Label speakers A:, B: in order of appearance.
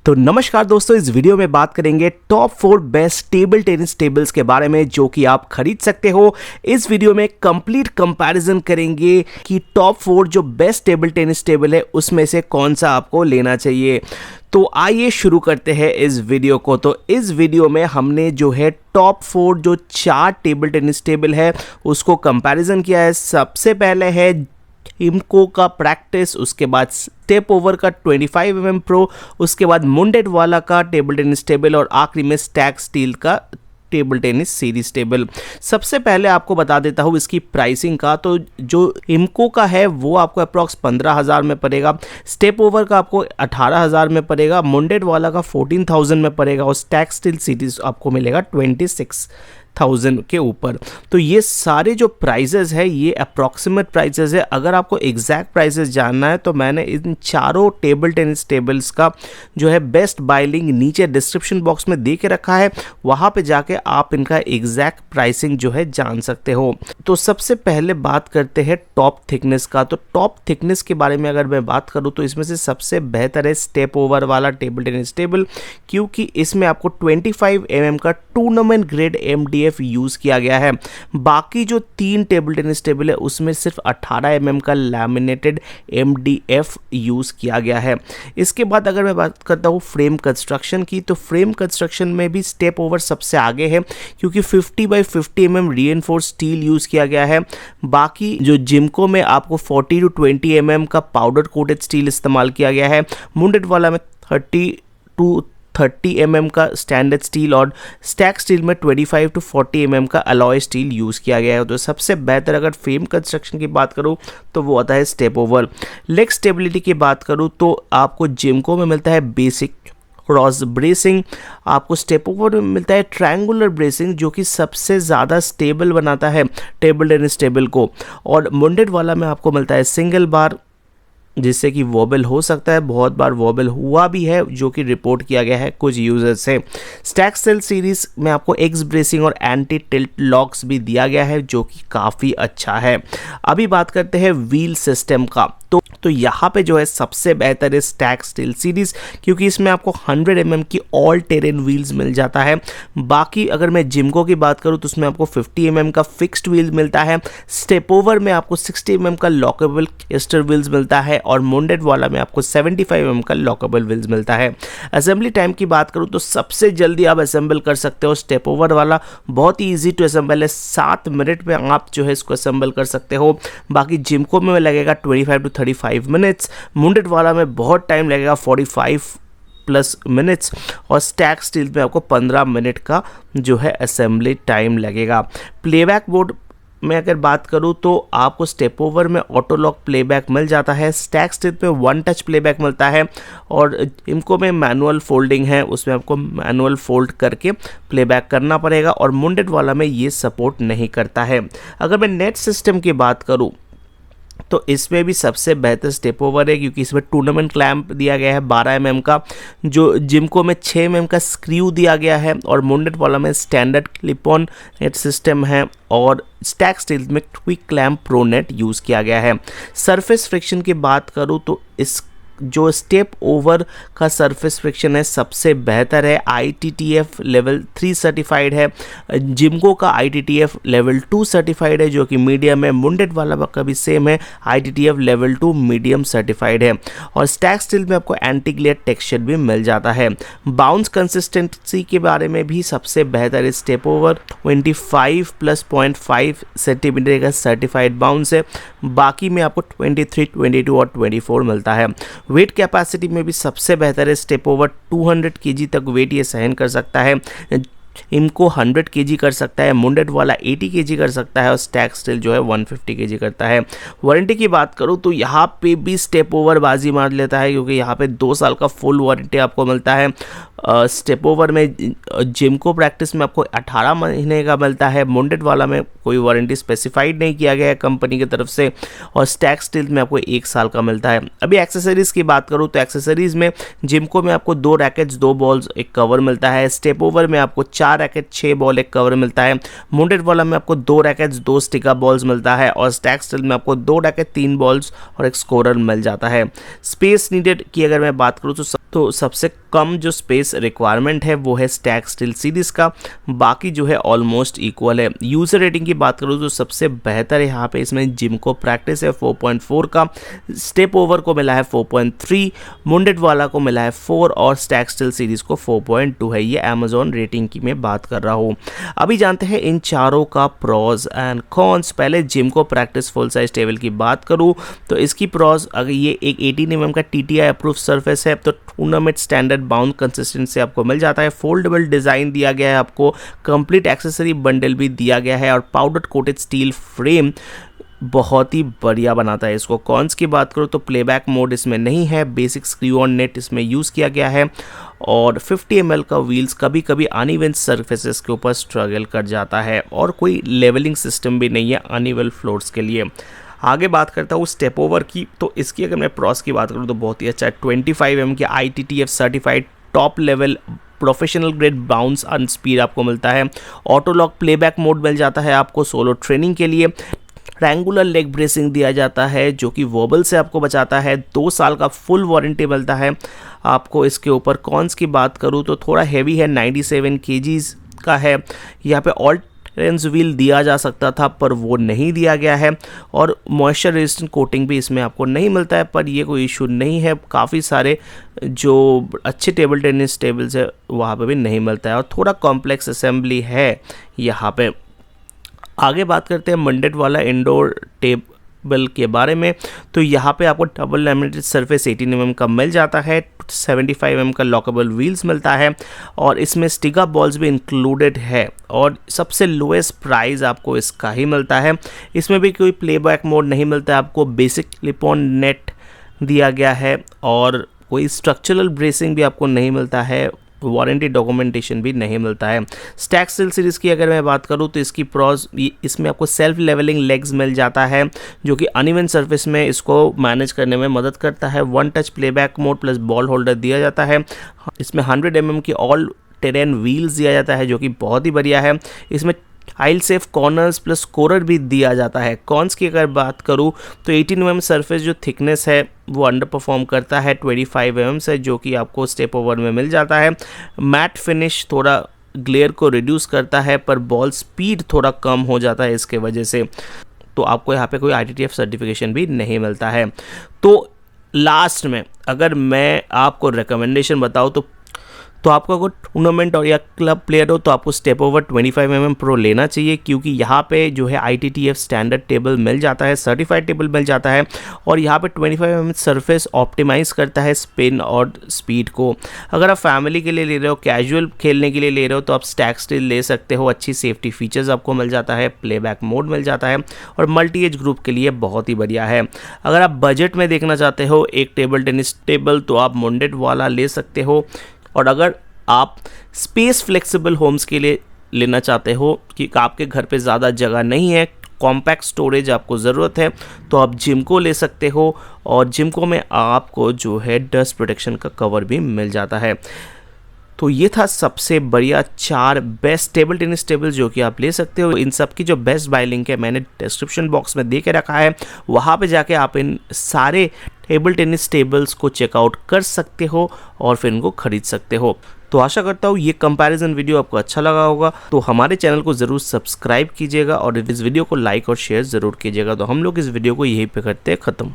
A: तो नमस्कार दोस्तों, इस वीडियो में बात करेंगे top 4 best table tennis tables के बारे में जो कि आप खरीद सकते हो। इस वीडियो में कंप्लीट कंपैरिजन करेंगे कि टॉप 4 जो बेस्ट टेबल टेनिस टेबल है उसमें से कौन सा आपको लेना चाहिए। तो आइए शुरू करते हैं इस वीडियो को। तो इस वीडियो में हमने जो है टॉप 4 जो 4 टेबल टेनिस टेबल है उसको कंपैरिजन किया है। सबसे पहले है इम्को का प्रैक्टिस, उसके बाद स्टेप ओवर का 25mm प्रो, उसके बाद मुंडेट वाला का टेबल टेनिस टेबल और आखिरी में स्टैग स्टील का टेबल टेनिस सीरीज टेबल। सबसे पहले आपको बता देता हूँ इसकी प्राइसिंग का। तो जो इम्को का है वो आपको अप्रॉक्स 15,000 में पड़ेगा, स्टेप ओवर का आपको 18,000 में पड़ेगा, मुंडेट वाला का 14,000 में पड़ेगा और स्टैग स्टील सीरीज आपको मिलेगा 26,000 के ऊपर। तो ये सारे जो प्राइजेस है ये अप्रॉक्सीमेट प्राइजेस है। अगर आपको एग्जैक्ट प्राइजेस जानना है तो मैंने इन चारों टेबल टेनिस टेबल्स का जो है बेस्ट बाय लिंक नीचे डिस्क्रिप्शन बॉक्स में दे के रखा है, वहाँ पे जाके आप इनका एग्जैक्ट प्राइसिंग जो है जान सकते हो। तो सबसे पहले बात करते हैं टॉप थिकनेस का। तो टॉप थिकनेस के बारे में अगर मैं बात करूँ तो इसमें से सबसे बेहतर है स्टेप ओवर वाला टेबल टेनिस टेबल, क्योंकि इसमें आपको 25mm का टूर्नामेंट ग्रेड MDF यूज़ किया गया है। बाकी जो 3 टेबल टेनिस टेबल है उसमें सिर्फ 18mm का लैमिनेटेड MDF यूज़ किया गया है। इसके बाद अगर मैं बात करता हूँ फ्रेम कंस्ट्रक्शन की, तो फ्रेम कंस्ट्रक्शन में भी स्टेप ओवर सबसे आगे है क्योंकि 50x50mm रीइंफोर्स्ड स्टील यूज़ किया गया है। बाकी जो जिम्को में आपको 40 to 20mm का पाउडर कोटेड स्टील इस्तेमाल किया गया है। मुंडेट वाला में 30 to 30mm का स्टैंडर्ड स्टील और स्टैग स्टील में 25 to 40mm का अलॉय स्टील यूज़ किया गया है। तो सबसे बेहतर अगर फ्रेम कंस्ट्रक्शन की बात करूँ तो वो आता है स्टेप ओवर। लेग स्टेबिलिटी की बात करूँ तो आपको जिम्को में मिलता है बेसिक क्रॉस ब्रेसिंग, आपको स्टेप ओवर में मिलता है ट्रायंगुलर ब्रेसिंग जो कि सबसे ज़्यादा स्टेबल बनाता है टेबल टेनिस टेबल को, और मुंडेट वाला में आपको मिलता है सिंगल बार जिससे कि वॉबल हो सकता है, बहुत बार वॉबल हुआ भी है जो कि रिपोर्ट किया गया है कुछ यूजर्स से। स्टैग स्टील सीरीज में आपको एक्स ब्रेसिंग और एंटी टिल्ट लॉक्स भी दिया गया है जो कि काफ़ी अच्छा है। अभी बात करते हैं व्हील सिस्टम का। तो यहाँ पे जो है सबसे बेहतर है स्टैग स्टील सीरीज, क्योंकि इसमें आपको 100mm की ऑल टेरेन व्हील्स मिल जाता है। बाकी अगर मैं जिम्को की बात करूँ तो उसमें आपको 50mm का फिक्स्ड व्हील मिलता है। स्टेप ओवर में आपको 60mm का लॉकेबल एस्टर व्हील्स मिलता है और मुंडेट वाला में आपको 75mm का लॉकेबल व्हील्स मिलता है। असेंबली टाइम की बात करूँ तो सबसे जल्दी आप असेंबल कर सकते हो स्टेप ओवर वाला, बहुत ही ईजी टू असेंबल है, 7 मिनट में आप जो है इसको असेंबल कर सकते हो। बाकी जिम्को में लगेगा 25 to 35 मिनट्स, मुंडेट वाला में बहुत टाइम लगेगा 45+ मिनट्स और स्टैग स्टील में आपको 15 मिनट का जो है असेंबली टाइम लगेगा। प्लेबैक बोर्ड में अगर बात करूं तो आपको स्टेप ओवर में ऑटो लॉक प्लेबैक मिल जाता है, स्टैग स्टील में 1 टच प्लेबैक मिलता है और इनको में मैनुअल फोल्डिंग है, उसमें आपको मैनुअल फोल्ड करके प्लेबैक करना पड़ेगा और मुंडेट वाला में ये सपोर्ट नहीं करता है। अगर मैं नेट सिस्टम की बात करूं तो इसमें भी सबसे बेहतर स्टेप ओवर है क्योंकि इसमें टूर्नामेंट क्लैंप दिया गया है 12mm का, जो जिम्को में 6mm का स्क्रू दिया गया है और मुंडेट वाला में standard clip on net system है और स्टैग स्टील में quick clamp pro net use किया गया है। सरफेस फ्रिक्शन की बात करूँ तो इस जो स्टेप ओवर का सरफेस फ्रिक्शन है सबसे बेहतर है, ITTF लेवल 3 सर्टिफाइड है। जिम्को का ITTF लेवल 2 सर्टिफाइड है जो कि मीडियम है। मुंडेट वाला का भी सेम है, ITTF लेवल 2 मीडियम सर्टिफाइड है और स्टैग स्टील में आपको एंटी ग्लेयर टेक्सचर भी मिल जाता है। बाउंस कंसिस्टेंसी के बारे में भी सबसे बेहतर है स्टेप ओवर, 25 + 0.5 सेंटीमीटर का सर्टिफाइड बाउंस है। बाकी में आपको 23, 22 और 24 मिलता है। वेट कैपेसिटी में भी सबसे बेहतर है स्टेप ओवर, 200 kg तक वेट ये सहन कर सकता है। इनको 100 kg कर सकता है, मुंडेट वाला 80 kg कर सकता है और स्टैग स्टील जो है 150 kg करता है। वारंटी की बात करूँ तो यहाँ पे भी स्टेप ओवर बाजी मार लेता है क्योंकि यहाँ पे 2 साल का फुल वारंटी आपको मिलता है। स्टेप ओवर में जिम्को प्रैक्टिस में आपको 18 महीने का मिलता है, मुंडेट वाला में कोई वारंटी स्पेसिफाइड नहीं किया गया है कंपनी की तरफ से और स्टैग स्टील में आपको 1 साल का मिलता है। अभी एक्सेसरीज़ की बात करूँ तो एक्सेसरीज़ में जिम्को में आपको 2 रैकेट्स 2 बॉल्स 1 कवर मिलता है। स्टेप ओवर में आपको 4 रैकेट 6 बॉल 1 कवर मिलता है। मुंडेट वाला में आपको 2 रैकेट्स 2 स्टिकर बॉल्स मिलता है और स्टैग स्टील में आपको 2 रैकेट 3 बॉल्स और 1 स्कोरर मिल जाता है। स्पेस नीडेड की अगर मैं बात करूँ तो सबसे कम जो स्पेस रिक्वायरमेंट है वो है स्टैक स्टील सीरीज़ का, बाकी जो है ऑलमोस्ट इक्वल है। यूज़र रेटिंग की बात करूँ तो सबसे बेहतर है यहाँ पे इसमें जिमको प्रैक्टिस है 4.4 का, स्टेप ओवर को मिला है 4.3, मुंडेट वाला को मिला है 4 और स्टैक स्टील सीरीज़ को 4.2 है। ये अमेजॉन रेटिंग की मैं बात कर रहा हूँ। अभी जानते हैं इन चारों का प्रॉज एंड कॉन्स। पहले जिमको प्रैक्टिस फुल साइज टेबल की बात करूँ तो इसकी प्रॉज, अगर ये एक 18 mm का TTI अप्रूव सरफेस है तो टूर्नामेंट स्टैंडर्ड बाउंड कंसिस्टेंसी आपको मिल जाता है। फोल्डेबल डिज़ाइन दिया गया है, आपको कंप्लीट एक्सेसरी बंडल भी दिया गया है और पाउडर कोटेड स्टील फ्रेम बहुत ही बढ़िया बनाता है इसको। कॉन्स की बात करूँ तो प्लेबैक मोड इसमें नहीं है, बेसिक स्क्रू ऑन नेट इसमें यूज़ किया गया है और 50 ml का व्हील्स कभी कभी अनइवन सरफेसेस के ऊपर स्ट्रगल कर जाता है और कोई लेवलिंग सिस्टम भी नहीं है अनइवन फ्लोर्स के लिए। आगे बात करता हूँ स्टेप ओवर की, तो इसकी अगर मैं प्रॉस की बात करूँ तो बहुत ही अच्छा है। 25 mm की ITTF certified top level professional grade bounce and speed आपको मिलता है। ऑटो लॉक प्लेबैक मोड मिल जाता है आपको सोलो ट्रेनिंग के लिए। ट्रायंगुलर लेग ब्रेसिंग दिया जाता है जो कि वॉबल से आपको बचाता है। 2 साल का फुल वारंटी मिलता है आपको इसके ऊपर। कॉन्स की बात करूँ तो थोड़ा हैवी है, 97 kgs का है। यहाँ पे ऑल टेरेंस व्हील दिया जा सकता था पर वो नहीं दिया गया है और मॉइस्चर रेजिस्टेंट कोटिंग भी इसमें आपको नहीं मिलता है, पर ये कोई इशू नहीं है। काफ़ी सारे जो अच्छे टेबल टेनिस टेबल्स है वहाँ पे भी नहीं मिलता है और थोड़ा कॉम्प्लेक्स असेंबली है यहाँ पे। आगे बात करते हैं मंडेट वाला इंडोर टेबल के बारे में, तो यहाँ पे आपको डबल लैमिनेटेड सरफेस 18 mm का मिल जाता है, 75 mm का लॉकेबल व्हील्स मिलता है और इसमें स्टिगा बॉल्स भी इंक्लूडेड है और सबसे लोएस्ट प्राइस आपको इसका ही मिलता है। इसमें भी कोई प्लेबैक मोड नहीं मिलता है आपको, बेसिक क्लिप ऑन नेट दिया गया है और कोई स्ट्रक्चरल ब्रेसिंग भी आपको नहीं मिलता है, वारंटी डॉक्यूमेंटेशन भी नहीं मिलता है। स्टैक स्टील सीरीज़ की अगर मैं बात करूँ तो इसकी प्रॉस, इसमें आपको सेल्फ लेवलिंग लेग्स मिल जाता है जो कि अनइवन सरफेस में इसको मैनेज करने में मदद करता है। 1 touch playback mode plus ball holder दिया जाता है। इसमें 100 mm की ऑल टेरेन व्हील्स दिया जाता है जो कि बहुत ही बढ़िया है। इसमें हाइल सेफ कॉर्नर्स प्लस स्कोरर भी दिया जाता है। कॉन्स की अगर बात करूँ तो 18 mm सरफेस जो थिकनेस है वो अंडर परफॉर्म करता है 25 mm से, जो कि आपको स्टेप ओवर में मिल जाता है। मैट फिनिश थोड़ा ग्लेयर को रिड्यूस करता है पर बॉल स्पीड थोड़ा कम हो जाता है इसके वजह से, तो आपको यहाँ पे कोई ITTF सर्टिफिकेशन भी नहीं मिलता है। तो लास्ट में अगर मैं आपको रिकमेंडेशन बताऊँ तो आपको अगर टूर्नामेंट और या क्लब प्लेयर हो तो आपको स्टेप ओवर 25 mm प्रो लेना चाहिए, क्योंकि यहाँ पे जो है ITTF स्टैंडर्ड टेबल मिल जाता है, सर्टिफाइड टेबल मिल जाता है और यहाँ पे 25 mm सरफेस ऑप्टिमाइज़ करता है स्पिन और स्पीड को। अगर आप फैमिली के लिए ले रहे हो, कैजुअल खेलने के लिए ले रहे हो तो आप स्टैक स्टील ले सकते हो। अच्छी सेफ्टी फीचर्स आपको मिल जाता है, प्लेबैक मोड मिल जाता है और मल्टी एज ग्रुप के लिए बहुत ही बढ़िया है। अगर आप बजट में देखना चाहते हो एक टेबल टेनिस टेबल तो आप मुंडेट वाला ले सकते हो, और अगर आप स्पेस फ्लेक्सिबल होम्स के लिए लेना चाहते हो कि आपके घर पे ज़्यादा जगह नहीं है, कॉम्पैक्ट स्टोरेज आपको ज़रूरत है, तो आप जिमको ले सकते हो और जिमको में आपको जो है डस्ट प्रोटेक्शन का कवर भी मिल जाता है। तो ये था सबसे बढ़िया 4 बेस्ट टेबल टेनिस टेबल जो कि आप ले सकते हो। इन सब की जो बेस्ट बाय लिंक है मैंने डिस्क्रिप्शन बॉक्स में दे के रखा है, वहाँ पे जाके आप इन सारे टेबल टेनिस टेबल्स को चेकआउट कर सकते हो और फिर इनको खरीद सकते हो। तो आशा करता हूँ ये कंपैरिजन वीडियो आपको अच्छा लगा होगा, तो हमारे चैनल को ज़रूर सब्सक्राइब कीजिएगा और इस वीडियो को लाइक और शेयर ज़रूर कीजिएगा। तो हम लोग इस वीडियो को यहीं पे करते हैं ख़त्म।